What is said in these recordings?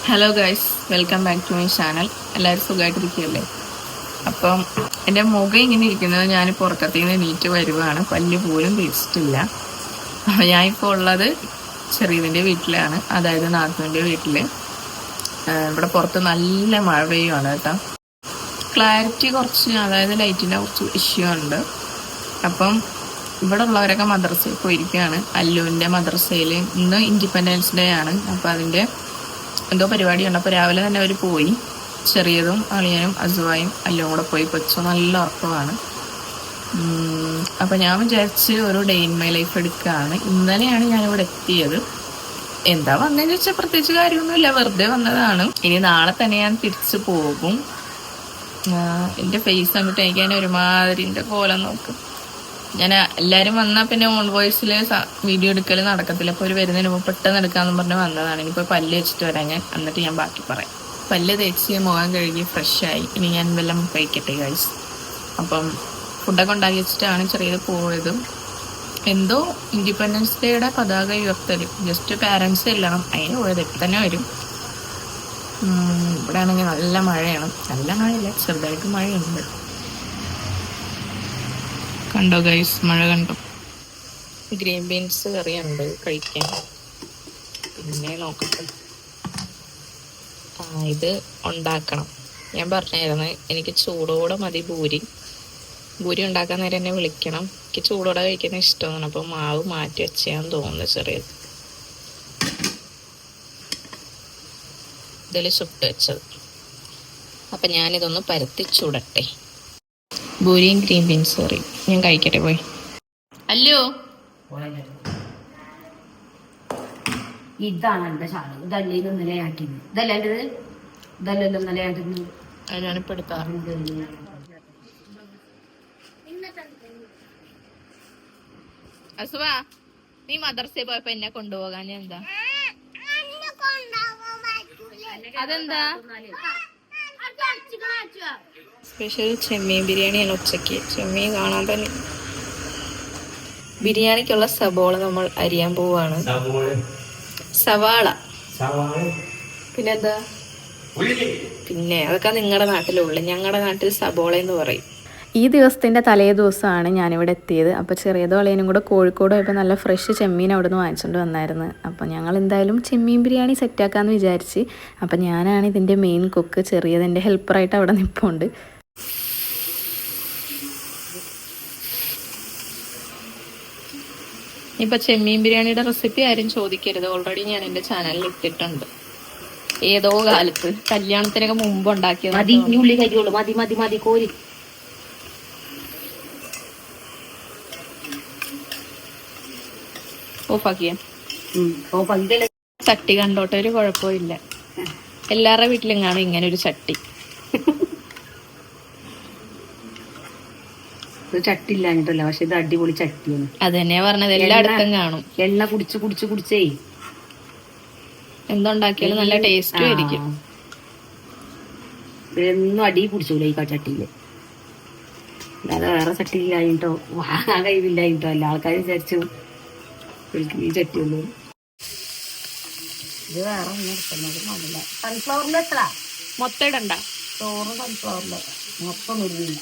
Hello guys, welcome back to my channel. എല്ലാവരും സുഖമായിട്ടിരിക്കുകയല്ലേ? അപ്പം എൻ്റെ മുഖം ഇങ്ങനെ ഇരിക്കുന്നത് ഞാൻ പുറക്കത്തിൽ നിന്ന് എണീറ്റ് വരുവാണ്. പല്ല് പോലും തേച്ചിട്ടില്ല. അപ്പം ഞാനിപ്പോൾ ഉള്ളത് ചെറിയതിൻ്റെ വീട്ടിലാണ്, അതായത് നാത്തൂൻ്റെ വീട്ടിൽ. ഇവിടെ പുറത്ത് നല്ല മഴ പെയ്യുവാണ് കേട്ടോ. ക്ലാരിറ്റി കുറച്ച്, അതായത് ലൈറ്റിൻ്റെ കുറച്ച് ഇഷ്യൂ ഉണ്ട്. അപ്പം ഇവിടെ ഉള്ളവരൊക്കെ മദ്രസയിൽ പോയിരിക്കുകയാണ്. അല്ലുവിൻ്റെ മദ്രസയിൽ ഇന്ന് ഇൻഡിപെൻഡൻസ് ഡേ ആണ്. അപ്പം അതിൻ്റെ എന്തോ പരിപാടിയുണ്ട്. അപ്പോൾ രാവിലെ തന്നെ അവർ പോയി. ചെറിയതും അളിയനും അസുവായും എല്ലാം കൂടെ പോയി. കൊച്ചു നല്ല ഉറക്കമാണ്. അപ്പം ഞാൻ വിചാരിച്ച് ഒരു ഡേ ഇൻ മൈ ലൈഫ് എടുക്കുകയാണ്. ഇന്നലെയാണ് ഞാനിവിടെ എത്തിയത്. എന്താ വന്നതെന്ന് വെച്ചാൽ പ്രത്യേകിച്ച് കാര്യമൊന്നുമില്ല, വെറുതെ വന്നതാണ്. ഇനി നാളെ തന്നെ ഞാൻ തിരിച്ചു പോകും. എൻ്റെ ഫേസ് കണ്ടിട്ട് എനിക്ക് തന്നെ ഒരുമാതിരി എൻ്റെ കോലം നോക്കും. ഞാൻ എല്ലാവരും വന്നാൽ പിന്നെ ഓൺ വോയിസിൽ വീഡിയോ എടുക്കൽ നടക്കത്തില്ല. അപ്പോൾ ഒരു വരുന്നതിന് മുമ്പ് പെട്ടെന്ന് എടുക്കാമെന്ന് പറഞ്ഞ് വന്നതാണ്. ഇനിയിപ്പോൾ പല്ല് വെച്ചിട്ട് വരാം ഞാൻ, എന്നിട്ട് ഞാൻ ബാക്കി പറയാം. പല്ല് തേച്ച് മുഖം കഴുകി ഫ്രഷായി. ഇനി ഞാൻ വല്ലതും കഴിക്കട്ടെ ഗൈസ്. അപ്പം ഫുഡൊക്കെ ഉണ്ടാക്കി വെച്ചിട്ടാണ് ചെറിയത് പോയത്. എന്തോ ഇൻഡിപെൻഡൻസ് ഡേയുടെ പതാക ഉയർത്തൽ, ജസ്റ്റ് പാരൻസ് എല്ലാം അതിന് പോയത്. ഇപ്പം തന്നെ വരും. ഇവിടെ ആണെങ്കിൽ നല്ല മഴയാണ്. നല്ല മഴയില്ല, ചെറുതായിട്ട് മഴയുണ്ട്. കണ്ടോ ഗൈസ്, മഴ കണ്ടോ? ഗ്രീൻ ബീൻസ് കറിയുണ്ട് കഴിക്കാൻ. പിന്നെ നോക്കട്ടെ, ഇത് ഉണ്ടാക്കണം. ഞാൻ പറഞ്ഞായിരുന്നു എനിക്ക് ചൂടോടെ മതി ഭൂരി. ഭൂരി ഉണ്ടാക്കാൻ നേരം എന്നെ വിളിക്കണം. എനിക്ക് ചൂടോടെ കഴിക്കുന്ന ഇഷ്ടമാണ്. അപ്പോൾ മാവ് മാറ്റി വെച്ചാന്ന് തോന്നുന്നു ചെറിയത്. ഇതിൽ ചുട്ട് വെച്ചത്. അപ്പം ഞാനിതൊന്ന് പരത്തി ചൂടട്ടെ. ഭൂരിയും ഗ്രീൻ ബീൻസ് കറിയും ഞാൻ കഴിക്കട്ടെ പോയി. അല്ലോ, ഇതാണ് എന്റെ ഷാള്. ഇതല്ലേ ഇത് നിലയാക്കിയത്? ഇതല്ലേ ഇതല്ലല്ലോ നിലയാക്കുന്നത്. ഞാനിപ്പോ എടുക്കാറുണ്ട്. അസുവാ, നീ മദർസയിൽ പോയപ്പോ എന്നെ കൊണ്ടുപോകാൻ എന്താ? അതെന്താ? സ്പെഷ്യൽ ചെമ്മീൻ ബിരിയാണിയാണ് ഉച്ചക്ക്. ചെമ്മീൻ കാണാൻ തന്നെ. ബിരിയാണിക്കുള്ള സബോള നമ്മൾ അരിയാൻ പോവാണ്. സവാള പിന്നെന്താ? പിന്നെ അതൊക്കെ നിങ്ങളുടെ നാട്ടിലുള്ളു, ഞങ്ങളുടെ നാട്ടിൽ സബോള എന്ന് പറയും. ഈ ദിവസത്തിൻ്റെ തലേ ദിവസമാണ് ഞാനിവിടെ എത്തിയത്. അപ്പോൾ ചെറിയതോ അളിയനും കൂടെ കോഴിക്കോട് പോയപ്പോൾ നല്ല ഫ്രഷ് ചെമ്മീൻ അവിടെ നിന്ന് വാങ്ങിച്ചുകൊണ്ട് വന്നായിരുന്നു. അപ്പോൾ ഞങ്ങൾ എന്തായാലും ചെമ്മീൻ ബിരിയാണി സെറ്റാക്കാമെന്ന് വിചാരിച്ച്. അപ്പോൾ ഞാനാണ് ഇതിൻ്റെ മെയിൻ കുക്ക്. ചെറിയതിൻ്റെ ഹെൽപ്പറായിട്ട് അവിടെ നിൽപ്പുണ്ട്. ഇപ്പം ചെമ്മീൻ ബിരിയാണിയുടെ റെസിപ്പി ആരും ചോദിക്കരുത്, ഓൾറെഡി ഞാൻ എൻ്റെ ചാനലിൽ ഇട്ടിട്ടുണ്ട്. ഏതോ കാലത്ത് കല്യാണത്തിനൊക്കെ മുമ്പ് ഉണ്ടാക്കിയത്. മതി, ഉള്ളി കരിയുള്ളൂ. മതി മതി മതി കോരി. ഓഫാക്കിയ ചട്ടി കണ്ടോട്ടെ, ഒരു കുഴപ്പമില്ല. എല്ലാവരുടെ വീട്ടിലും കാണും ഇങ്ങനെ ഒരു ചട്ടി. ചട്ടി ഇല്ലാഞ്ഞിട്ടല്ല, പക്ഷെ ഇത് അടിപൊളി ചട്ടിയാണ്. അത് തന്നെയാ പറഞ്ഞത്, എല്ലായിടത്തും കാണും. എണ്ണ കുടിച്ച് കുടിച്ച് കുടിച്ചേ എന്തുണ്ടാക്കിയാലും നല്ല ടേസ്റ്റും ആയിരിക്കും. എന്നും അടി കുടിച്ചൂല ഈ ചട്ടിയില്. അല്ലാതെ വേറെ ചട്ടി ഇല്ലായിട്ടോ വാങ്ങാൻ കഴിവില്ലായിട്ടോ അല്ല, ആൾക്കാർ വിചാരിച്ചു ഈ ചട്ടി ഒന്നും. ഇത് വേറെ ഒന്നും എടുക്കുന്നത് മതില്ല. സൺഫ്ലവറിൽ എത്ര മൊത്തം ഇടണ്ട, ചോറ് സൺഫ്ലവറിൽ മൊത്തം ഒന്നുമില്ല.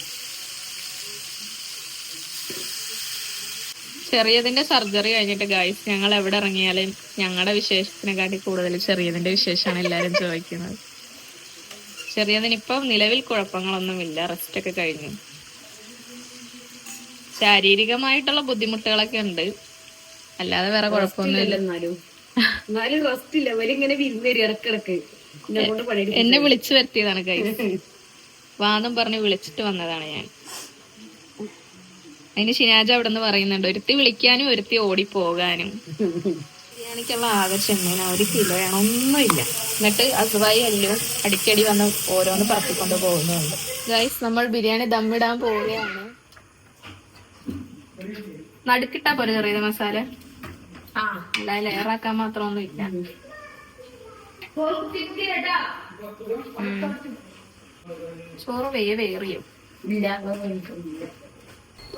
ചെറിയതിന്റെ സർജറി കഴിഞ്ഞിട്ട് ഗൈസ് ഞങ്ങൾ എവിടെ ഇറങ്ങിയാലും ഞങ്ങളുടെ വിശേഷത്തിനെക്കാട്ടി കൂടുതൽ ചെറിയതിന്റെ വിശേഷമാണ് എല്ലാവരും ചോദിക്കുന്നത്. ചെറിയതിനിപ്പം നിലവിൽ കുഴപ്പങ്ങളൊന്നുമില്ല, റെസ്റ്റ് ഒക്കെ കഴിഞ്ഞു. ശാരീരികമായിട്ടുള്ള ബുദ്ധിമുട്ടുകളൊക്കെ ഉണ്ട്, അല്ലാതെ വേറെ കുഴപ്പമൊന്നുമില്ല. എന്നാലും റെസ്റ്റ് ഇല്ല. ഇങ്ങനെ ഇടക്കിടക്ക് എന്നെ വിളിച്ചു വരുത്തിയതാണ് ഗൈസ്. വാദം പറഞ്ഞ് വിളിച്ചിട്ട് വന്നതാണ് ഞാൻ. അതിന് ഷിനാജ അവിടെ നിന്ന് പറയുന്നുണ്ട്, ഒരുത്തി വിളിക്കാനും ഒരുത്തി ഓടിപ്പോകാനും. ബിരിയാണിക്കുള്ള ആകെ ചെമ്മീന 1 കിലോയാണ്, ഒന്നുമില്ല. എന്നിട്ട് അസുവായി എല്ലാം അടിക്കടി വന്ന് ഓരോന്ന് പറത്തിക്കൊണ്ട് പോകുന്നുണ്ട്. ഗൈസ്, നമ്മൾ ബിരിയാണി ദമ്മിടാൻ പോവുകയാണ്. നടുക്കിട്ടാ പോലെ ചെറിയത് മസാല, അല്ലാതെ ലെയറാക്കാൻ മാത്രമൊന്നും ഇല്ല. ചോറ് വേറിയോ?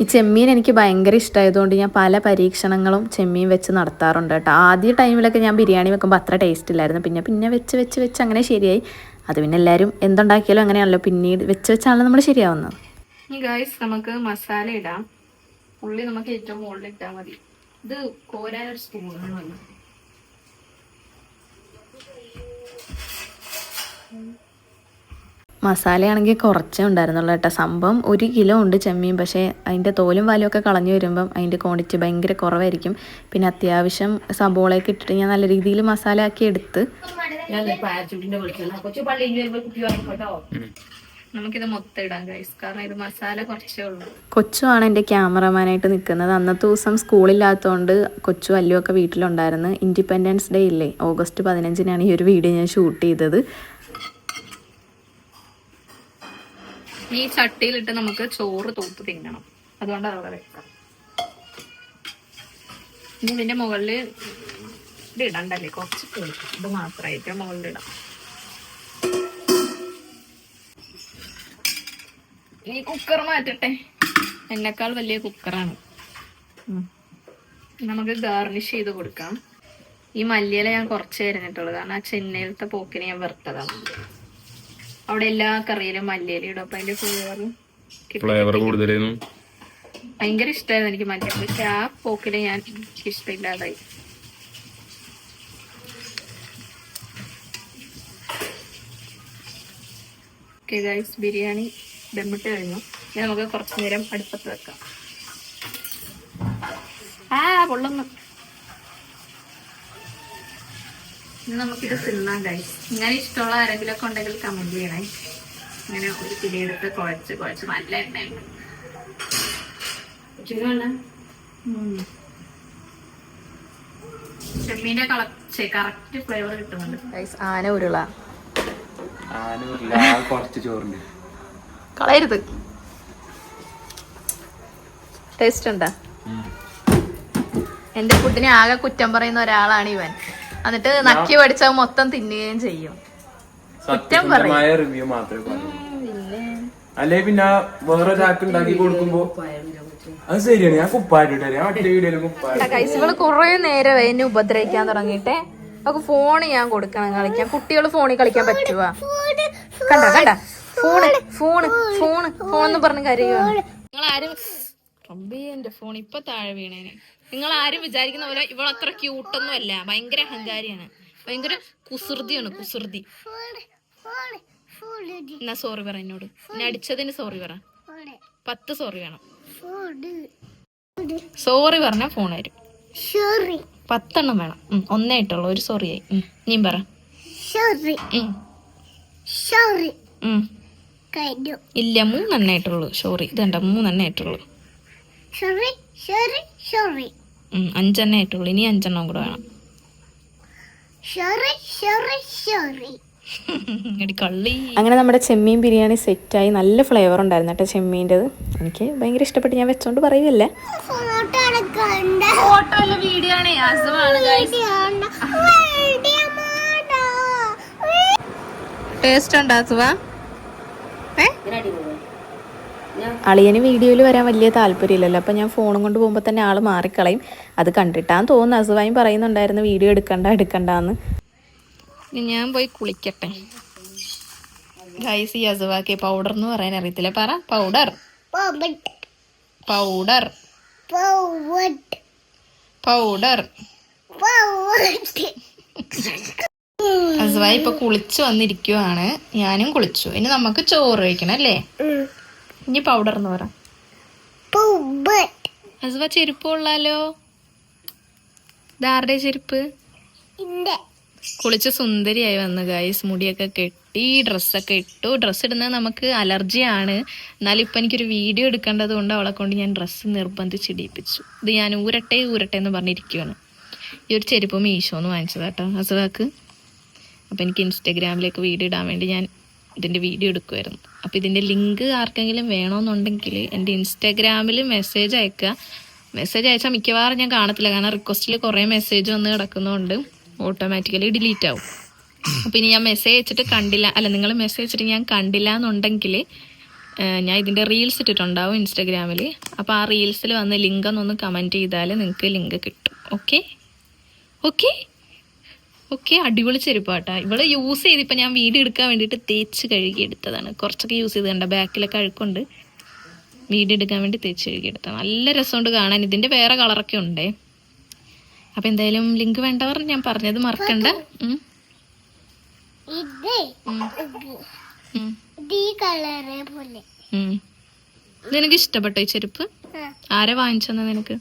ഈ ചെമ്മീൻ എനിക്ക് ഭയങ്കര ഇഷ്ടമായതുകൊണ്ട് ഞാൻ പല പരീക്ഷണങ്ങളും ചെമ്മീൻ വെച്ച് നടത്താറുണ്ട് കേട്ടോ. ആദ്യ ടൈമിലൊക്കെ ഞാൻ ബിരിയാണി വെക്കുമ്പോൾ അത്ര ടേസ്റ്റ് ഇല്ലായിരുന്നു. പിന്നെ വെച്ച് അങ്ങനെ ശരിയായി. അത് പിന്നെ എല്ലാവരും എന്തുണ്ടാക്കിയാലും അങ്ങനെയാണല്ലോ, പിന്നീട് വെച്ചാണല്ലോ നമ്മൾ ശരിയാവുന്നത്. ഗൈസ് നമുക്ക് മസാല ഇടാം. ഉള്ളി നമുക്ക് ഏറ്റവും മുകളിൽ ഇട്ടാൽ മതി. ഇത് കോരാനൊരു സ്പൂണാണ് വന്നത്. മസാലയാണെങ്കിൽ കുറച്ചേ ഉണ്ടായിരുന്നുള്ളൂ കേട്ടോ. സംഭവം 1 കിലോ ഉണ്ട് ചെമ്മീൻ. പക്ഷേ അതിൻ്റെ തോലും വാലും ഒക്കെ കളഞ്ഞു വരുമ്പം അതിൻ്റെ ക്വാണ്ടിറ്റി ഭയങ്കര കുറവായിരിക്കും. പിന്നെ അത്യാവശ്യം സബോളയൊക്കെ ഇട്ടിട്ട് ഞാൻ നല്ല രീതിയിൽ മസാല ആക്കി എടുത്ത് നമുക്കിത് മൊത്തം ഇടാം ഗൈസ്, കാരണം ഇത് മസാല കുറച്ചേ ഉള്ളൂ. കൊച്ചുമാണ് എൻ്റെ ക്യാമറമാനായിട്ട് നിൽക്കുന്നത്. അന്നത്തെ ദിവസം സ്കൂളില്ലാത്തതുകൊണ്ട് കൊച്ചു അല്ലുമൊക്കെ വീട്ടിലുണ്ടായിരുന്നു. ഇൻഡിപെൻഡൻസ് ഡേ ഇല്ലേ, ഓഗസ്റ്റ് 15-നാണ് ഈ ഒരു വീഡിയോ ഞാൻ ഷൂട്ട് ചെയ്തത്. ഈ ചട്ടിയിലിട്ട് നമുക്ക് ചോറ് തൂത്ത് തിന്നണം, അതുകൊണ്ടാണ് അവിടെ വെക്കാം. ഇനി ഇതിന്റെ മുകളിൽ ഇത് ഇടണ്ടല്ലേ, കുറച്ച് കൊടുക്കും. ഇത് മാത്രമായിട്ട് മുകളിലിടാം. ഈ കുക്കർ മാറ്റട്ടെ, എന്നെക്കാൾ വലിയ കുക്കറാണ്. നമുക്ക് ഗാർണിഷ് ചെയ്ത് കൊടുക്കാം. ഈ മല്ലിയില ഞാൻ കുറച്ച് അരിഞ്ഞിട്ടുള്ളൂ, കാരണം ആ ചെന്നൈയിലത്തെ പോക്കിന് ഞാൻ വറുത്തതാണ്. അവിടെ എല്ലാ കറിയിലും മല്ലിയില ഇടും, അപ്പൊ അതിന്റെ ഫ്ലേവർ കൂടുതലായിരുന്നു. ഭയങ്കര ഇഷ്ടമായിരുന്നു എനിക്ക് മല്ലിയില. പക്ഷെ ആ പോക്കില് ഞാൻ ഇഷ്ടമില്ലാതായി. ഓക്കെ ഗൈസ്, ബിരിയാണി ദമ്മിട്ട് കഴിഞ്ഞു. ഇനി നമുക്ക് കുറച്ചു നേരം അടുപ്പത്ത് വെക്കാം. പൊള്ളുന്നു. ഇനി നമുക്കിത് തിന്നാം ഗൈസ്. ഇങ്ങനെ ഇഷ്ടമുള്ള ആരെങ്കിലും ഒക്കെ ഉണ്ടെങ്കിൽ കമന്റ് ചെയ്യണേ. ഇങ്ങനെ ഒരു പിടിയെടുത്ത് കുഴച്ച് നല്ല എണ്ണയുണ്ട്. ചെമ്മീന്റെ കറക്റ്റ് ഫ്ലേവർ കിട്ടുന്നുണ്ട് ഗൈസ്. ആന ഉരുള കുറച്ച് ചോറുണ്ട്, കളയരുത്. ടേസ്റ്റ് ഉണ്ടാ? എന്റെ ഫുഡിനെ ആകെ കുറ്റം പറയുന്ന ഒരാളാണ് ഇവൻ. എന്നിട്ട് നക്കി പഠിച്ചാൽ മൊത്തം തിന്നുകയും ചെയ്യും. കുറ്റം പറയും. റിവ്യൂ മാത്രമേ പറയൂ. അല്ലെ പിന്നെ വേറൊരാൾക്ക് ഉണ്ടാക്കി കൊടുക്കുമ്പോ അത് ശരിയാണ്. ഞാൻ ഇവള് കൊറേ നേരമായി എന്നെ ഉപദ്രവിക്കാൻ തുടങ്ങിയിട്ടെ. അവക്ക് ഫോണ് ഞാൻ കൊടുക്കണം കളിക്കാൻ. കുട്ടികൾ ഫോണിൽ കളിക്കാൻ പറ്റുവാ? കണ്ട ഫോൺ പറഞ്ഞ് കരയുവാണ്. നിങ്ങളാരും എന്റെ ഫോൺ ഇപ്പൊ താഴെ വീണേനെ. നിങ്ങൾ ആരും വിചാരിക്കുന്ന പോലെ ഇവളത്ര ക്യൂട്ടൊന്നും അല്ല. ഭയങ്കര അഹങ്കാരിയാണ്, ഭയങ്കര കുസൃതിയാണ്. കുസൃതി. എന്നാ സോറി പറ എന്നോട്. എന്നെ അടിച്ചതിന് സോറി പറ. 10 സോറി വേണം. സോറി പറഞ്ഞാ ഫോൺ വരും. 10 എണ്ണം വേണം. 1 ആയിട്ടുള്ളൂ, ഒരു സോറി ആയി. നീ പറ. ഇല്ല, 3 എണ്ണായിട്ടുള്ളൂ. സോറി ഇതണ്ട, 3 എണ്ണായിട്ടുള്ളൂ. 5 എണ്ണായിട്ടുള്ളൂ. ഇനി 5 എണ്ണം കൂടെ വേണം. അങ്ങനെ നമ്മുടെ ചെമ്മീൻ ബിരിയാണി സെറ്റായി. നല്ല ഫ്ലേവർ ഉണ്ടായിരുന്നു കേട്ടോ ചെമ്മീൻ്റെത്. എനിക്ക് ഭയങ്കര ഇഷ്ടപ്പെട്ട്. ഞാൻ വെച്ചോണ്ട് പറയുകയല്ലേ. ടേസ്റ്റ് ഉണ്ടാക്കുക. അളിയന് വീഡിയോയിൽ വരാൻ വലിയ താല്പര്യമില്ലല്ലോ. അപ്പം ഞാൻ ഫോണും കൊണ്ട് പോകുമ്പോൾ തന്നെ ആൾ മാറിക്കളയും. അത് കണ്ടിട്ടാന്ന് തോന്നുന്നു. അസുവായും പറയുന്നുണ്ടായിരുന്നു വീഡിയോ എടുക്കണ്ടെന്ന്. ഞാൻ പോയി കുളിക്കട്ടെ ഗൈസ്. ഈ അസുവാക്കി പൗഡർ എന്ന് പറയാൻ അറിയത്തില്ല. പറ പൗഡർ. Powder powder. അസുവായി ഇപ്പൊ കുളിച്ചു വന്നിരിക്കുവാണ്. ഞാനും കുളിച്ചു. ഇനി നമുക്ക് ചോറ് കഴിക്കണം അല്ലേ? ഇനി പൗഡർ എന്ന് പറ. അസുവ ചെരുപ്പ് കൊള്ളാലോ. ഇതാരുടെ ചെരുപ്പ്? കുളിച്ച് സുന്ദരിയായി വന്നു ഗൈസ്. മുടിയൊക്കെ കെട്ടി, ഡ്രസ്സൊക്കെ ഇട്ടു. ഡ്രസ്സ് ഇടുന്നത് നമുക്ക് അലർജിയാണ്. എന്നാലും ഇപ്പം എനിക്കൊരു വീഡിയോ എടുക്കേണ്ടത് കൊണ്ട് അവളെ കൊണ്ട് ഞാൻ ഡ്രസ്സ് നിർബന്ധിച്ചിടിപ്പിച്ചു. ഇത് ഞാൻ ഊരട്ടെ എന്ന് പറഞ്ഞിരിക്കുകയാണ്. ഈ ഒരു ചെരുപ്പ് മീഷോന്ന് വാങ്ങിച്ചത് കേട്ടോ അസുവാക്ക്. അപ്പം എനിക്ക് ഇൻസ്റ്റഗ്രാമിലേക്ക് വീഡിയോ ഇടാൻ വേണ്ടി ഞാൻ ഇതിൻ്റെ വീഡിയോ എടുക്കുമായിരുന്നു. അപ്പോൾ ഇതിൻ്റെ ലിങ്ക് ആർക്കെങ്കിലും വേണമെന്നുണ്ടെങ്കിൽ എൻ്റെ ഇൻസ്റ്റഗ്രാമിൽ മെസ്സേജ് അയക്കുക. മെസ്സേജ് അയച്ചാൽ മിക്കവാറും ഞാൻ കാണത്തില്ല, കാരണം റിക്വസ്റ്റിൽ കുറേ മെസ്സേജ് വന്ന് കിടക്കുന്നതുകൊണ്ട് ഓട്ടോമാറ്റിക്കലി ഡിലീറ്റ് ആവും. അപ്പോൾ ഇനി ഞാൻ മെസ്സേജ് അയച്ചിട്ട് കണ്ടില്ല, അല്ല നിങ്ങൾ മെസ്സേജ് അയച്ചിട്ട് ഞാൻ കണ്ടില്ല എന്നുണ്ടെങ്കിൽ ഞാൻ ഇതിൻ്റെ റീൽസ് ഇട്ടിട്ടുണ്ടാവും ഇൻസ്റ്റാഗ്രാമിൽ. അപ്പോൾ ആ റീൽസിൽ വന്ന് ലിങ്ക് ഒന്ന് കമൻറ്റ് ചെയ്താൽ നിങ്ങൾക്ക് ലിങ്ക് കിട്ടും. Okay okay okay. അടിപൊളി ചെരുപ്പാട്ടാ. ഇവിടെ യൂസ് ചെയ്ത് ഇപ്പം ഞാൻ വീഡിയോ എടുക്കാൻ വേണ്ടിയിട്ട് തേച്ച് കഴുകി എടുത്തതാണ്. കുറച്ചൊക്കെ യൂസ് ചെയ്ത് കണ്ട ബാക്കിലൊക്കെ അഴുക്കുണ്ട്. വീഡിയോ എടുക്കാൻ വേണ്ടി തേച്ച് കഴുകി എടുത്തതാണ്. നല്ല രസമുണ്ട് കാണാൻ. ഇതിൻ്റെ വേറെ കളറൊക്കെ ഉണ്ടേ. അപ്പം എന്തായാലും ലിങ്ക് വേണ്ടവർ ഞാൻ പറഞ്ഞത് മറക്കണ്ട. നിനക്ക് ഇഷ്ടപ്പെട്ടോ ഈ ചെരുപ്പ്? ആരാ വാങ്ങിച്ചെന്ന നിനക്ക്?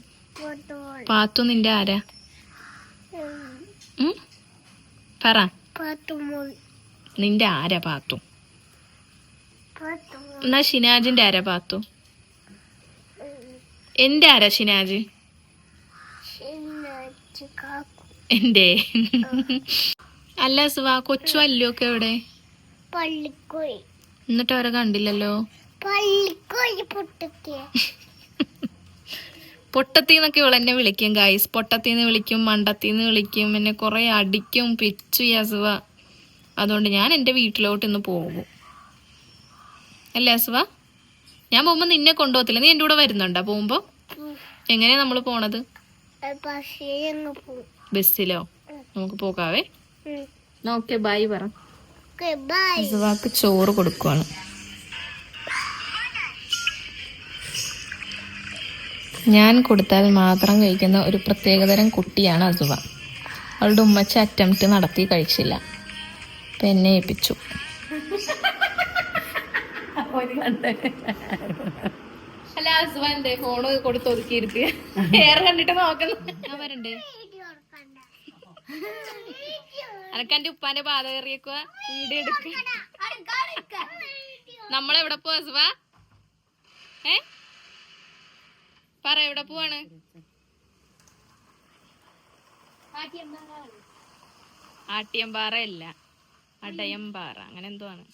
പാത്തു നിന്റെ ആരാ? പറ, നിന്റെ ആരാ പാത്തു? എന്നാ ഷിനാജിന്റെ ആരാ പാത്തു? എന്റെ ആരാ ഷിനാജ്? എന്റെ അല്ല സുവാ, കൊച്ചു അല്ലൊക്കെ എവിടെ? എന്നിട്ട് അവരെ കണ്ടില്ലല്ലോ. പൊട്ടത്തിന്നൊക്കെ ഇവൾ എന്നെ വിളിക്കും ഗൈസ്. പൊട്ടത്തിന്ന് വിളിക്കും, മണ്ടത്തിന്ന് വിളിക്കും, എന്നെ കുറെ അടിക്കും, പിച്ചു യസുവ. അതുകൊണ്ട് ഞാൻ എൻ്റെ വീട്ടിലോട്ട് ഇന്ന് പോകും. അല്ലേ അസുവ? ഞാൻ പോകുമ്പോ നിന്നെ കൊണ്ടുപോകത്തില്ല. നീ എൻ്റെ കൂടെ വരുന്നുണ്ടോ പോകുമ്പോ? എങ്ങനെയാ നമ്മള് പോണത്? ബസ്സിലോ? നമുക്ക് പോകാവേ. ഓക്കെ ബൈ പറ. അസുവാക്ക് ചോറ് കൊടുക്കുവാണ്. ഞാൻ കൊടുത്താൽ മാത്രം കഴിക്കുന്ന ഒരു പ്രത്യേകതരം കുട്ടിയാണ് അസുവ. അവളുടെ ഉമ്മച്ച അറ്റംപ്റ്റ് നടത്തി കഴിച്ചില്ല. അപ്പം എന്നെ ഏൽപ്പിച്ചു. അല്ല അസുവ എന്തേ ഫോണ് കൊടുത്ത് ഒതുക്കിയിരിക്കുക? വേറെ കണ്ടിട്ട് നോക്കുന്നു. ഞാൻ വരണ്ടേ? അനക്ക് എന്റെ ഉപ്പാന്റെ പാത കയറിയേക്കുക. വീഡിയോ എടുക്ക. നമ്മളെവിടെ പോവാ അസുവ? പറ, എവിടെ പോവാണ്? ആട്ടിയമ്പാറ അല്ല, അടയമ്പാറ, അങ്ങനെ എന്തോ ആണ്.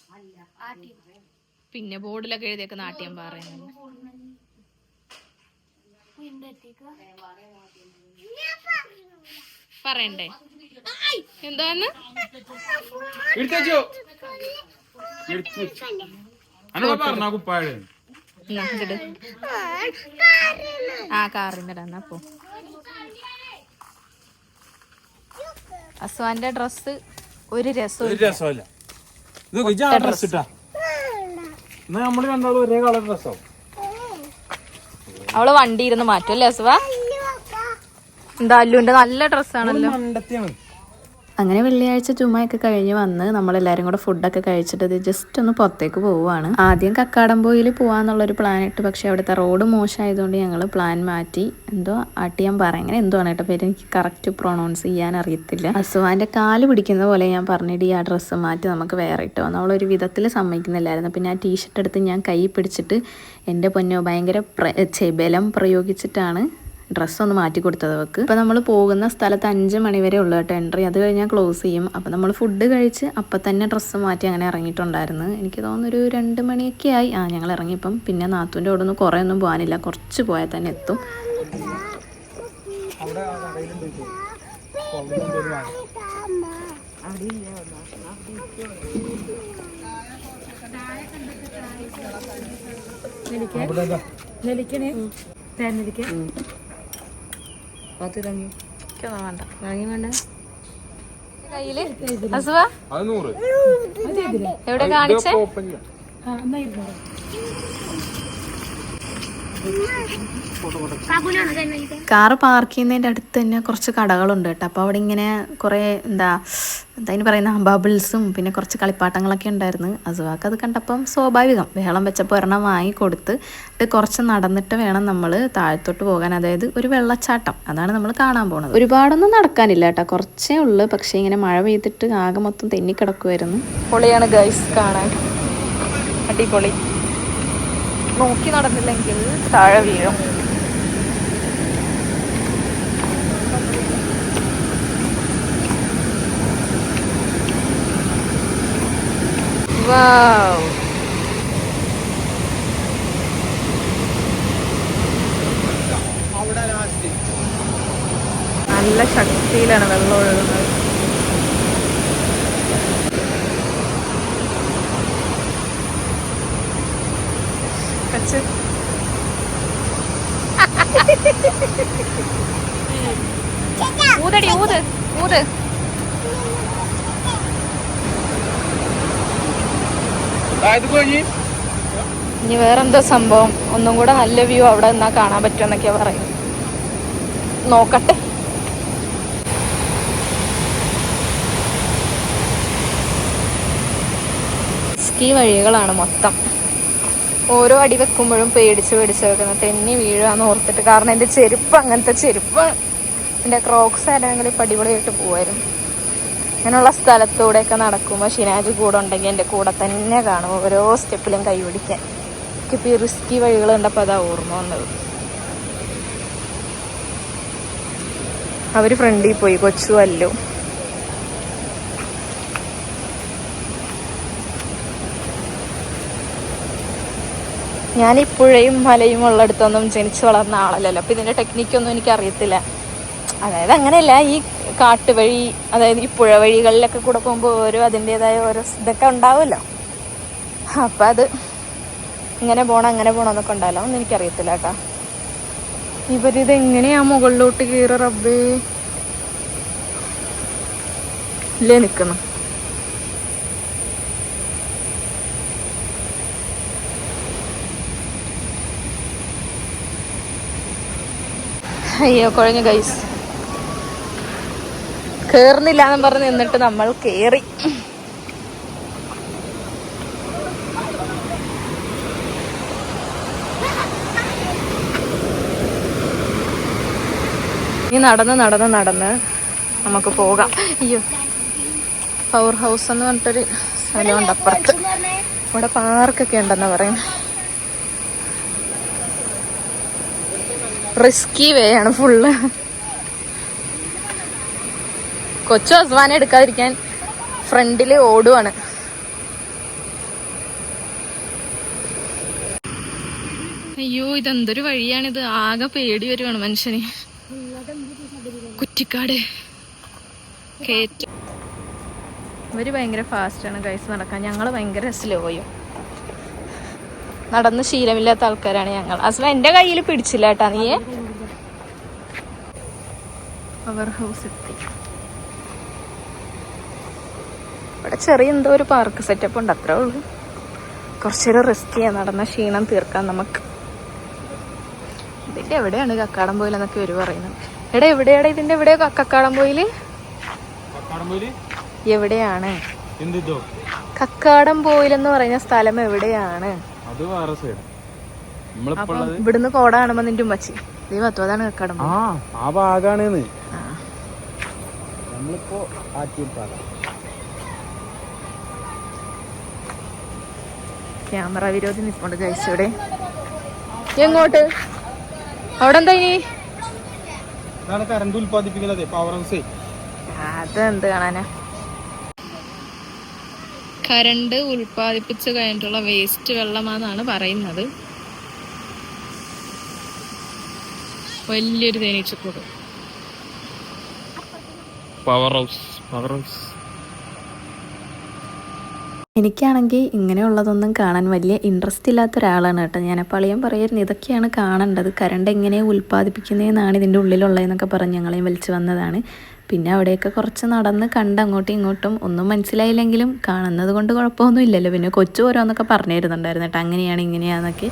പിന്നെ ബോർഡിലൊക്കെ എഴുതിയേക്കുന്ന ആട്ടിയമ്പാറ. പറയണ്ടേ എന്താന്ന്? ആ കാറിന്റെ പോ. അസ്വാന്റെ ഡ്രസ് ഒരു രസമില്ല. അവള് വണ്ടി ഇരുന്ന് മാറ്റും അല്ലേ അസ്വ? എന്താ അല്ലുവിന്റെ നല്ല ഡ്രസ്സാണല്ലോ. അങ്ങനെ വെള്ളിയാഴ്ച ചുമയൊക്കെ കഴിഞ്ഞ് വന്ന് നമ്മളെല്ലാവരും കൂടെ ഫുഡൊക്കെ കഴിച്ചിട്ട് ഇത് ജസ്റ്റ് ഒന്ന് പുറത്തേക്ക് പോവുകയാണ്. ആദ്യം കക്കാടംപോയിൽ പോവാന്നുള്ളൊരു പ്ലാൻ ഇട്ട്, പക്ഷെ അവിടുത്തെ റോഡ് മോശമായതുകൊണ്ട് ഞങ്ങൾ പ്ലാൻ മാറ്റി. എന്തോ ആട്ടിയമ്പാറ അങ്ങനെ എന്തോ ആണ് കേട്ടോ പേര്, എനിക്ക് കറക്റ്റ് പ്രൊണൗൺസ് ചെയ്യാൻ അറിയത്തില്ല. അസുവാന്റെ കാല് പിടിക്കുന്ന പോലെ ഞാൻ പറഞ്ഞിട്ട് ഈ ആ ഡ്രസ്സ് മാറ്റി നമുക്ക് വേറെ ഇട്ടോ. നമ്മളൊരു വിധത്തിൽ സമ്മതിക്കുന്നില്ലായിരുന്നു. പിന്നെ ആ ടീഷർട്ട് എടുത്ത് ഞാൻ കൈ പിടിച്ചിട്ട് എൻ്റെ പൊന്നോ ഭയങ്കര ബലം പ്രയോഗിച്ചിട്ടാണ് ഡ്രസ്സൊന്ന് മാറ്റി കൊടുത്തത് അവൾക്ക്. ഇപ്പം നമ്മൾ പോകുന്ന സ്ഥലത്ത് 5 മണി വരെ ഉള്ളു കേട്ടോ എൻട്രി. അത് കഴിഞ്ഞാൽ ക്ലോസ് ചെയ്യും. അപ്പം നമ്മൾ ഫുഡ് കഴിച്ച് അപ്പം തന്നെ ഡ്രസ്സ് മാറ്റി അങ്ങനെ ഇറങ്ങിയിട്ടുണ്ടായിരുന്നു. എനിക്ക് തോന്നുന്നൊരു 2 മണിയൊക്കെ ആയി ഞങ്ങൾ ഇറങ്ങിയപ്പം. പിന്നെ നാത്തൂൻ്റെ അവിടെ ഒന്നും കുറേ ഒന്നും പോകാനില്ല, കുറച്ച് പോയാൽ തന്നെ എത്തും. എവിടെ കാണിച്ചേ? കാറ് പാർക്ക് ചെയ്യുന്നതിൻ്റെ അടുത്ത് തന്നെ കുറച്ച് കടകളുണ്ട് കേട്ടോ. അപ്പോൾ അവിടെ ഇങ്ങനെ കുറേ എന്താ പറയുന്ന ബബിൾസും പിന്നെ കുറച്ച് കളിപ്പാട്ടങ്ങളൊക്കെ ഉണ്ടായിരുന്നു. അസുവാക്ക് അത് കണ്ടപ്പം സ്വാഭാവികം ബഹളം വെച്ചപ്പോൾ ഒരെണ്ണം വാങ്ങി കൊടുത്തിട്ട് കുറച്ച് നടന്നിട്ട് വേണം നമ്മൾ താഴത്തോട്ട് പോകാൻ. അതായത് ഒരു വെള്ളച്ചാട്ടം, അതാണ് നമ്മൾ കാണാൻ പോണത്. ഒരുപാടൊന്നും നടക്കാനില്ല കേട്ടോ, കുറച്ചേ ഉള്ളു. പക്ഷേ ഇങ്ങനെ മഴ പെയ്തിട്ട് ആകെ മൊത്തം തെന്നിക്കിടക്കുമായിരുന്നു. പൊളിയാണ് ഗൈസ് കാണാൻ, അടിപൊളി. നോക്കി നടന്നില്ലെങ്കിൽ താഴെ വീഴും. നല്ല ശക്തിയിലാണ് വെള്ളം ഒഴുകുന്നത്. അടച്ച്. ഊതടി ഊത് ഊത്. ഇനി വേറെന്തോ സംഭവം, ഒന്നും കൂടെ നല്ല വ്യൂ അവിടെ നിന്നാ കാണാൻ പറ്റുമെന്നൊക്കെയാ പറയുന്നത്. നോക്കട്ടെ. ഈ വഴികളാണ് മൊത്തം. ഓരോ അടി വെക്കുമ്പോഴും പേടിച്ച് വെക്കുന്നത്, തെന്നി വീഴാന്ന് ഓർത്തിട്ട്. കാരണം എൻ്റെ ചെരുപ്പ് അങ്ങനത്തെ ചെരുപ്പ്, എൻ്റെ ക്രോക്സ് ആയിരുന്നെങ്കിൽ ഇപ്പം അടിപൊളിയായിട്ട് പോവായിരുന്നു. അങ്ങനെയുള്ള സ്ഥലത്തൂടെയൊക്കെ നടക്കുമ്പോൾ ഷിനാജ് കൂടെ ഉണ്ടെങ്കിൽ എൻ്റെ കൂടെ തന്നെ കാണും, ഓരോ സ്റ്റെപ്പിലും കൈ പിടിക്കാൻ. എനിക്കിപ്പോൾ ഈ റിസ്കി വഴികൾ കണ്ടപ്പോൾ അതാ ഓർമ്മ വന്നത്. അവർ ഫ്രണ്ടിൽ പോയി, കൊച്ചു അല്ലു. ഞാൻ ഈ പുഴയും മലയും ഉള്ളിടത്തൊന്നും ജനിച്ചു വളർന്ന ആളല്ലല്ലോ, അപ്പം ഇതിൻ്റെ ടെക്നിക്കൊന്നും എനിക്കറിയത്തില്ല. അതായത് അങ്ങനെയല്ല, ഈ കാട്ടുവഴി, അതായത് ഈ പുഴ വഴികളിലൊക്കെ കൂടെ പോകുമ്പോൾ ഓരോ അതിൻ്റെതായ ഓരോ ഇതൊക്കെ ഉണ്ടാവുമല്ലോ. അപ്പം അത് ഇങ്ങനെ പോകണം അങ്ങനെ പോകണം എന്നൊക്കെ ഉണ്ടാവല്ലോ, ഒന്നും എനിക്കറിയത്തില്ല കേട്ടോ. ഇവരിത് എങ്ങനെയാ മുകളിലോട്ട് കയറി റബ്ബേ ഇല്ലേ നിൽക്കുന്നു. അയ്യോ കുഴഞ്ഞു ഗൈസ്. കേറുന്നില്ല എന്നും പറഞ്ഞ് നിന്നിട്ട് നമ്മൾ കേറി. ഇനി നടന്ന് നമുക്ക് പോകാം. അയ്യോ, പവർ ഹൗസ് എന്ന് പറഞ്ഞിട്ടൊരു സ്ഥലമുണ്ട് അപ്പുറത്ത്. ഇവിടെ പാർക്കൊക്കെ ഉണ്ടെന്ന് പറയും. റിസ്കി വേ ആണ് ഫുള്ള്. കൊച്ചു അസ്വാനെ എടുക്കാതിരിക്കാൻ ഫ്രണ്ടില് ഓടുവാണ്. അയ്യോ, ഇതെന്തൊരു വഴിയാണിത്, ആകെ പേടി വരുവാണ് മനുഷ്യന്. കുറ്റിക്കാട് കേറ്റം. ഇവര് ഭയങ്കര ഫാസ്റ്റാണ് ഗൈസ് നടക്കാൻ, ഞങ്ങള് ഭയങ്കര സ്ലോയും. നടന്ന് ശീലമില്ലാത്ത ആൾക്കാരാണ് ഞങ്ങൾ. അസ്ല എന്റെ കയ്യിൽ പിടിച്ചില്ല കേട്ടാ നീയെ. പവർ ഹൗസ് എത്തി. ഇവിടെ ചെറിയ എന്തോ ഒരു പാർക്ക് സെറ്റപ്പ് ഉണ്ട്, അത്രേ ഉള്ളൂ. കുറച്ചൊരു റിസ്ക് ചെയ്യാൻ, നടന്ന ക്ഷീണം തീർക്കാൻ നമുക്ക്. ഇതിന്റെ എവിടെയാണ് കക്കാടം പോയിൽ എന്നൊക്കെ ഇവര് പറയുന്നത്. എടാ എവിടെയാടാ ഇതിന്റെ എവിടെയാ കക്കാടം പോയില്? എവിടെയാണ് കക്കാടം പോയിൽ എന്ന് പറയുന്ന സ്ഥലം? എവിടെയാണ്? ഇവിടുന്ന് കോട കാണുമ്പോ നിന്റെ ഉമ്മച്ചി ദൈവത്തോ അതാണ് കക്കാടം. ആ ഭാഗാണ്. ക്യാമറ വിരോധി നിൽപ്പുണ്ട് ഗൈസ് ഇവിടെ. എങ്ങോട്ട്? അവിടെ എന്താ ഇനി? കറണ്ട് ഉൽപ്പാദിപ്പിക്കുന്നത് പവർ ഹൗസ്. അതെന്ത് കാണാനാ? കരണ്ട് ഉൽപ്പാദിപ്പിച്ച് കഴിഞ്ഞിട്ടുള്ള വേസ്റ്റ് വെള്ളമാണെന്നാണ് പറയുന്നത്. വലിയൊരു തേനീച്ചക്കൂട്. Power house. Power house. എനിക്കാണെങ്കിൽ ഇങ്ങനെയുള്ളതൊന്നും കാണാൻ വലിയ ഇൻട്രസ്റ്റ് ഇല്ലാത്ത ഒരാളാണ് കേട്ടോ. ഞാനപ്പോൾ അളിയൻ പറയായിരുന്നു ഇതൊക്കെയാണ് കാണേണ്ടത്, കരണ്ട് എങ്ങനെയാണ് ഉൽപ്പാദിപ്പിക്കുന്നതെന്നാണ് ഇതിൻ്റെ ഉള്ളിലുള്ളതെന്നൊക്കെ പറഞ്ഞ് ഞങ്ങളെയും വലിച്ചു വന്നതാണ്. പിന്നെ അവിടെയൊക്കെ കുറച്ച് നടന്ന് കണ്ട് അങ്ങോട്ടും ഇങ്ങോട്ടും ഒന്നും മനസ്സിലായില്ലെങ്കിലും കാണുന്നത് കൊണ്ട് കുഴപ്പമൊന്നും ഇല്ലല്ലോ. പിന്നെ കൊച്ചു ഓരോന്നൊക്കെ പറഞ്ഞു തരുന്നുണ്ടായിരുന്നു കേട്ടോ, അങ്ങനെയാണ് ഇങ്ങനെയാന്നൊക്കെ.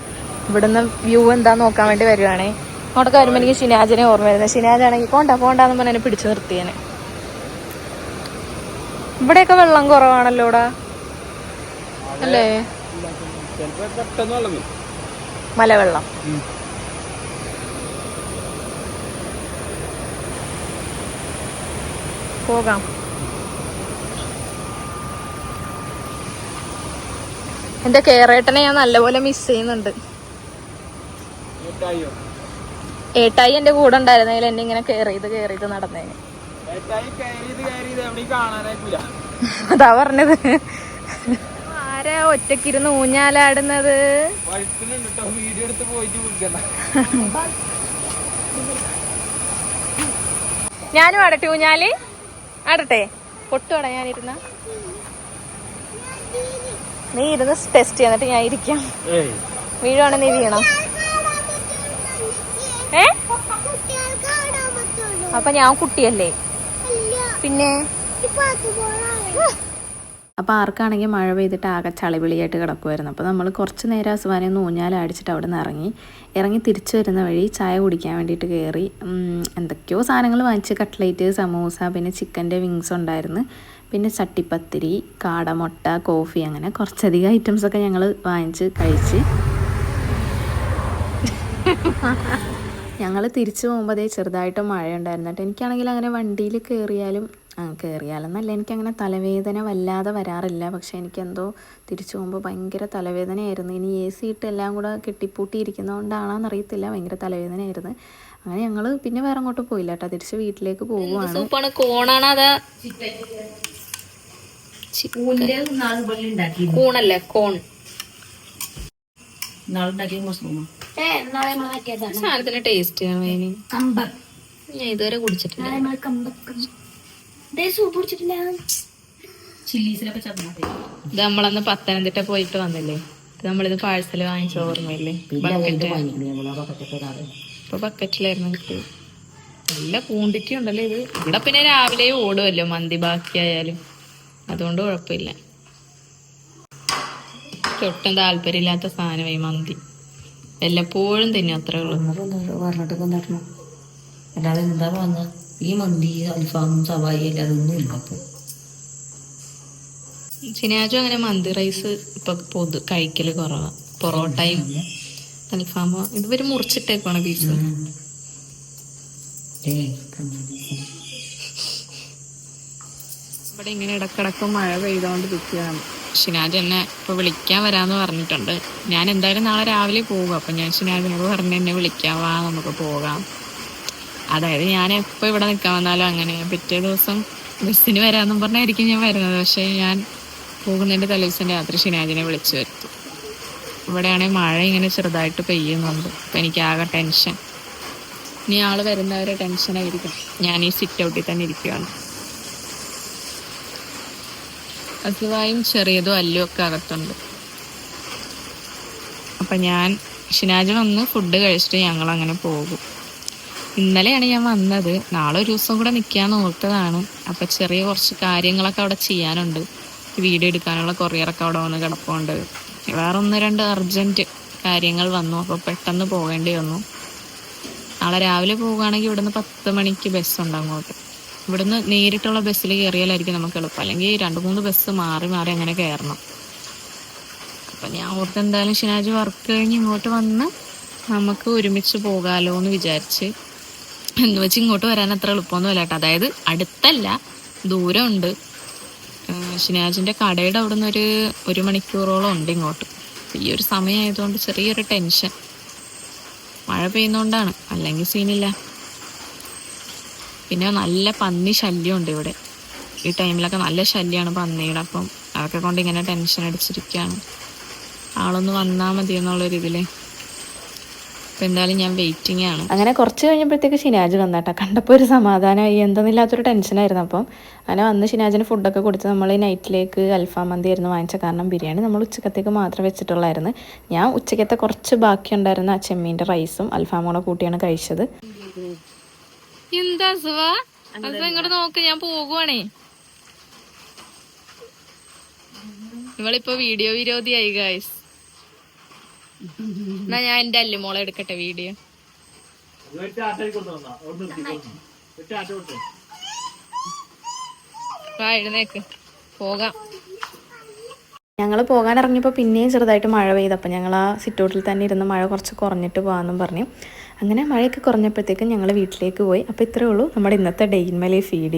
ഇവിടുന്ന് വ്യൂ എന്താ നോക്കാൻ വേണ്ടി വരുവാണേ. അങ്ങോട്ടൊക്കെ വരുമ്പോൾ എനിക്ക് ഷിനാജിനെ ഓർമ്മ വരുന്നത്. ഷിനാജാണെങ്കിൽ പോണ്ടാന്ന് പറഞ്ഞ് എന്നെ പിടിച്ചു നിർത്തിയേനെ. ഇവിടെയൊക്കെ വെള്ളം കുറവാണല്ലോടാ അല്ലേ? മലവെള്ളം. പോകാം. എന്റെ കേറേട്ടനെ ഞാൻ നല്ലപോലെ മിസ് ചെയ്യുന്നുണ്ട്. ഏട്ടായി എന്റെ കൂടെ ഉണ്ടായിരുന്നെങ്കിൽ എന്നെ ഇങ്ങനെ കേറിയത് നടന്നേനെ. അതാ പറഞ്ഞത്. ആരാ ഒറ്റക്കിരുന്ന് ഊഞ്ഞാലാടുന്നത്? ഞാനും ആടട്ടെ ഊഞ്ഞാല്? ആടട്ടെ? പൊട്ടുവാടാ ഞാനിരുന്ന. നീ ഇരുന്ന് ടെസ്റ്റ് ചെയ്തിട്ട് ഞാൻ ഇരിക്കാം. വീഴുവാണ് നീ വീണോ? അപ്പൊ ഞാൻ കുട്ടിയല്ലേ പിന്നെ. അപ്പോൾ ആർക്കാണെങ്കിൽ മഴ പെയ്തിട്ട് ആകെ ചളിപിളിയായിട്ട് കിടക്കുമായിരുന്നു. അപ്പോൾ നമ്മൾ കുറച്ച് നേരം അസുവാനെ ഒന്ന് ഊഞ്ഞാലടിച്ചിട്ട് അവിടെ നിന്ന് ഇറങ്ങി തിരിച്ചു വരുന്ന വഴി ചായ കുടിക്കാൻ വേണ്ടിയിട്ട് കയറി. എന്തൊക്കെയോ സാധനങ്ങൾ വാങ്ങിച്ച്, കട്ട്ലേറ്റ്, സമൂസ, പിന്നെ ചിക്കൻ്റെ വിങ്സ് ഉണ്ടായിരുന്നു, പിന്നെ ചട്ടിപ്പത്തിരി, കാടമുട്ട, കോഫി, അങ്ങനെ കുറച്ചധികം ഐറ്റംസൊക്കെ ഞങ്ങൾ വാങ്ങിച്ച് കഴിച്ച് ഞങ്ങൾ തിരിച്ചു പോകുമ്പോൾ ചെറുതായിട്ട് മഴയുണ്ടായിരുന്നു കേട്ടോ. എനിക്കാണെങ്കിൽ അങ്ങനെ വണ്ടിയിൽ കയറിയാലെന്നല്ല, എനിക്കങ്ങനെ തലവേദന വല്ലാതെ വരാറില്ല. പക്ഷേ എനിക്കെന്തോ തിരിച്ചു പോകുമ്പോൾ ഭയങ്കര തലവേദനയായിരുന്നു. ഇനി AC ഇട്ട് എല്ലാം കൂടെ കെട്ടിപ്പൂട്ടിയിരിക്കുന്നതുകൊണ്ടാണെന്നറിയത്തില്ല, ഭയങ്കര തലവേദനയായിരുന്നു. അങ്ങനെ ഞങ്ങൾ പിന്നെ വേറെ അങ്ങോട്ട് പോയില്ല കേട്ടോ, തിരിച്ച് വീട്ടിലേക്ക് പോവുകയാണ്. കോണാണ് അതാ കൂണല്ലേ കോൺ സാധനത്തിന്റെ ടേസ്റ്റ് ഞാൻ ഇതുവരെ കുടിച്ചിട്ടില്ല. ഇത് നമ്മളന്ന് പത്തനംതിട്ട പോയിട്ട് വന്നില്ലേ, നമ്മളിത് പാഴ്സല് വാങ്ങിച്ച ഓർമ്മയില്ലേ? ഇപ്പൊ ബക്കറ്റിലായിരുന്നു കിട്ടി. നല്ല ക്വാണ്ടിറ്റി ഉണ്ടല്ലോ ഇത്. ഇവിടെ പിന്നെ രാവിലെ ഓടുമല്ലോ മന്തി ബാക്കിയായാലും, അതുകൊണ്ട് കുഴപ്പമില്ല. ഒട്ടും താല്പര്യമില്ലാത്ത സാധനമായി മന്തി, വല്ലപ്പോഴും തിന്നും, അത്രേ ഉള്ളൂ. പറഞ്ഞിട്ട് അല്ലാതെ എന്താ വാങ്ങുക? ഈ മന്തി അൽഫാമും സവായി അല്ല അതൊന്നും ഇല്ല. അപ്പൊ സിനാജും അങ്ങനെ മന്തി റൈസ് ഇപ്പൊ കഴിക്കല് കുറവാ. പൊറോട്ടയും അൽഫാമോ ഇതുവരെ മുറിച്ചിട്ടേക്കാണ് പീസ്. ഇവിടെ ഇങ്ങനെ ഇടക്കിടക്ക് മഴ പെയ്തോണ്ടിരിക്കുകയാണ്. ഷിനാജ് എന്നെ ഇപ്പൊ വിളിക്കാൻ വരാന്ന് പറഞ്ഞിട്ടുണ്ട്. ഞാൻ എന്തായാലും നാളെ രാവിലെ പോകും. അപ്പൊ ഞാൻ ഷിനാജിനോട് പറഞ്ഞ് എന്നെ വിളിക്കാൻ വാ, നമുക്ക് പോകാം. അതായത് ഞാൻ എപ്പോൾ ഇവിടെ നിൽക്കാൻ വന്നാലും അങ്ങനെ പിറ്റേ ദിവസം ബസ്സിന് വരാമെന്നും പറഞ്ഞായിരിക്കും ഞാൻ വരുന്നത്. പക്ഷേ ഞാൻ പോകുന്നതിൻ്റെ തലേദിവസം രാത്രി ഷിനാജിനെ വിളിച്ചു വരുത്തും. ഇവിടെയാണെങ്കിൽ മഴ ഇങ്ങനെ ചെറുതായിട്ട് പെയ്യുന്നുണ്ട്. അപ്പം എനിക്ക് ആകെ ടെൻഷൻ. ഇനി ആൾ വരുന്നവരെ ടെൻഷനായിരിക്കും. ഞാൻ ഈ സിറ്റ് ഔട്ടിൽ തന്നെ ഇരിക്കുകയാണ്. അസുവായും ചെറിയതും അല്ലും ഒക്കെ അകത്തുണ്ട്. അപ്പം ഞാൻ ഷിനാജ് വന്ന് ഫുഡ് കഴിച്ചിട്ട് ഞങ്ങൾ അങ്ങനെ പോകും. ഇന്നലെയാണ് ഞാൻ വന്നത്. നാളെ ഒരു ദിവസം കൂടെ നിൽക്കാന്ന് ഓർത്തതാണ്. അപ്പം ചെറിയ കുറച്ച് കാര്യങ്ങളൊക്കെ അവിടെ ചെയ്യാനുണ്ട്. വീഡിയോ എടുക്കാനുള്ള കൊറിയറൊക്കെ അവിടെ വന്ന് കിടപ്പുണ്ട്. വേറെ 1-2 അർജൻറ്റ് കാര്യങ്ങൾ വന്നു. അപ്പോൾ പെട്ടെന്ന് പോകേണ്ടി വന്നു. നാളെ രാവിലെ പോവുകയാണെങ്കിൽ ഇവിടുന്ന് 10 മണിക്ക് ബസ്സുണ്ട് അങ്ങോട്ട്. ഇവിടുന്ന് നേരിട്ടുള്ള ബസ്സിൽ കയറിയാലായിരിക്കും നമുക്ക് എളുപ്പം. അല്ലെങ്കിൽ 2-3 ബസ് മാറി മാറി അങ്ങനെ കയറണം. അപ്പം ഞാൻ ഓർത്ത് എന്തായാലും ഷിനാജ് വർക്ക് കഴിഞ്ഞ് ഇങ്ങോട്ട് വന്ന് നമുക്ക് ഒരുമിച്ച് പോകാമല്ലോ എന്ന് വിചാരിച്ച്. എന്ന് വെച്ച് ഇങ്ങോട്ട് വരാൻ അത്ര എളുപ്പമൊന്നുമല്ല കേട്ടോ. അതായത് അടുത്തല്ല, ദൂരമുണ്ട്. ഷിനാജിൻ്റെ കടയുടെ അവിടെ നിന്ന് 1 മണിക്കൂറോളം ഉണ്ട് ഇങ്ങോട്ട്. ഈ ഒരു സമയമായതുകൊണ്ട് ചെറിയൊരു ടെൻഷൻ. മഴ പെയ്യുന്നതുകൊണ്ടാണ്, അല്ലെങ്കിൽ സീനില്ല. പിന്നെ നല്ല പന്നി ശല്യമുണ്ട് ഇവിടെ. ഈ ടൈമിലൊക്കെ നല്ല ശല്യമാണ് പന്നിയുടെ. അപ്പം അതൊക്കെ കൊണ്ട് ഇങ്ങനെ ടെൻഷൻ അടിച്ചിരിക്കുകയാണ്. ആളൊന്ന് വന്നാൽ മതി എന്നുള്ളൊരിതിൽ. അപ്പം എന്തായാലും ഞാൻ വെയിറ്റിംഗ് ആണ്. അങ്ങനെ കുറച്ച് കഴിഞ്ഞപ്പോഴത്തേക്ക് ഷിനാജ് വന്നാട്ടാ. കണ്ടപ്പോൾ ഒരു സമാധാനമായി, എന്തെന്നില്ലാത്തൊരു ടെൻഷനായിരുന്നു. അപ്പം അങ്ങനെ വന്ന് ഷിനാജിന് ഫുഡൊക്കെ കൊടുത്ത് നമ്മൾ നൈറ്റിലേക്ക് അൽഫാം മന്തി ആയിരുന്നു വാങ്ങിച്ച. കാരണം ബിരിയാണി നമ്മൾ ഉച്ചക്കത്തേക്ക് മാത്രം വെച്ചിട്ടുള്ളായിരുന്നു. ഞാൻ ഉച്ചക്കത്തെ കുറച്ച് ബാക്കിയുണ്ടായിരുന്ന ആ ചെമ്മീൻ്റെ റൈസും അൽഫാമും കൂടെ കൂട്ടിയാണ് കഴിച്ചത്. എന്താ സുവാ ഇങ്ങോട്ട് നോക്ക്, ഞാൻ പോകുവാണേ. ഇവളിപ്പോ വീഡിയോ വിരോധിയായി ഗായ്സ്. എന്നാ ഞാൻ എന്റെ അല്ലുമോളെ എടുക്കട്ടെ വീഡിയോ. എഴുന്നേക്ക് പോകാം. ഞങ്ങൾ പോകാനിറങ്ങിയപ്പോൾ പിന്നെയും ചെറുതായിട്ട് മഴ പെയ്തപ്പോൾ ഞങ്ങൾ ആ സിറ്റൗട്ടിൽ തന്നെ ഇരുന്ന് മഴ കുറച്ച് കുറഞ്ഞിട്ട് പോകാമെന്നും പറഞ്ഞു. അങ്ങനെ മഴയൊക്കെ കുറഞ്ഞപ്പോഴത്തേക്കും ഞങ്ങൾ വീട്ടിലേക്ക് പോയി. അപ്പോൾ ഇത്രയേ ഉള്ളൂ നമ്മുടെ ഇന്നത്തെ day in my life video.